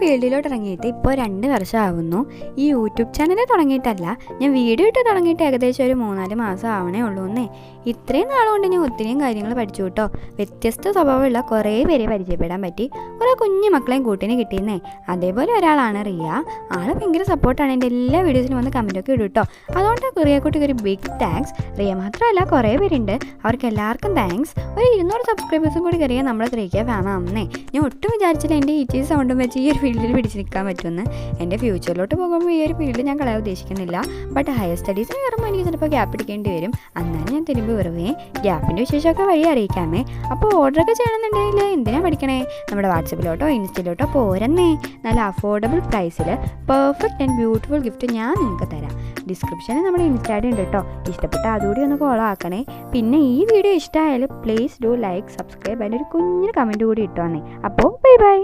ഫീൽഡിലോട്ട് ഇറങ്ങിയിട്ട് ഇപ്പോൾ 2 വർഷമാകുന്നു. ഈ യൂട്യൂബ് ചാനൽ തുടങ്ങിയിട്ടല്ല, ഞാൻ വീഡിയോ ഇട്ട് തുടങ്ങിയിട്ട് ഏകദേശം ഒരു 3-4 മാസം ആവണേ ഉള്ളൂ എന്നേ. ഇത്രയും നാളുകൊണ്ട് ഞാൻ ഒത്തിരിയും കാര്യങ്ങൾ പഠിച്ചു കേട്ടോ. വ്യത്യസ്ത സ്വഭാവമുള്ള കുറേ പേരെ പരിചയപ്പെടാൻ പറ്റി. കുറേ കുഞ്ഞു മക്കളെയും കൂട്ടിന് കിട്ടിയെന്നേ. അതേപോലെ ഒരാളാണ് റിയ. ആൾ ഭയങ്കര സപ്പോർട്ടാണ്. എൻ്റെ എല്ലാ വീഡിയോസിനും വന്ന് കമൻറ്റൊക്കെ ഇടും കേട്ടോ. അതുകൊണ്ട് റിയക്കുട്ടിക്ക് ഒരു ബിഗ് താങ്ക്സ്. റിയ മാത്രമല്ല, കുറേ പേരുണ്ട്, അവർക്ക് എല്ലാവർക്കും താങ്ക്സ്. ഒരു 200 സബ്സ്ക്രൈബേഴ്സും കൂടി കയറിയാൽ നമ്മൾ 3K ഫാമാവുന്നേ. ഞാൻ ഒട്ടും വിചാരിച്ചില്ല എൻ്റെ ഈച്ചി സൗണ്ടും വെച്ച് ഈ ഒരു ഫീൽഡിൽ പിടിച്ച് നിൽക്കാൻ പറ്റുമെന്ന്. എൻ്റെ ഫ്യൂച്ചറിലോട്ട് പോകുമ്പോൾ ഈ ഒരു ഫീൽഡ് ഞാൻ കളയാൻ ഉദ്ദേശിക്കുന്നില്ല. ബട്ട് ഹയർ സ്റ്റഡീസിന് കയറുമ്പോൾ എനിക്ക് ചിലപ്പോൾ ഗ്യാപ്പ് എടുക്കേണ്ടി വരും. അന്നാലും ഞാൻ തിരുമ്പി വരുവേ. ഗ്യാപ്പിൻ്റെ വിശേഷമൊക്കെ വഴി അറിയിക്കാമേ. അപ്പോൾ ഓർഡറൊക്കെ ചെയ്യണമെന്നുണ്ടെങ്കിൽ എന്തിനാണ് പഠിക്കണേ? നമ്മുടെ വാട്സപ്പിലോട്ടോ ഇൻസ്റ്റയിലോട്ടോ പോരുന്നേ. നല്ല അഫോർഡബിൾ പ്രൈസിൽ പെർഫെക്റ്റ് ആൻഡ് ബ്യൂട്ടിഫുൾ ഗിഫ്റ്റ് ഞാൻ നിങ്ങൾക്ക് തരാം. ഡിസ്ക്രിപ്ഷനിൽ നമ്മുടെ ഇൻസ്റ്റാഗ്രാം ഉണ്ട് കേട്ടോ. ഇഷ്ടപ്പെട്ട അതുകൂടി ഒന്ന് ഫോളോ ആക്കണേ. പിന്നെ ഈ വീഡിയോ ഇഷ്ടമായാലും പ്ലീസ് ഡു ലൈക്ക്, സബ്സ്ക്രൈബ്, അതിൻ്റെ ഒരു കുഞ്ഞൊരു കമൻറ്റ് കൂടി ഇട്ടോ. അപ്പോൾ ബൈ ബൈ.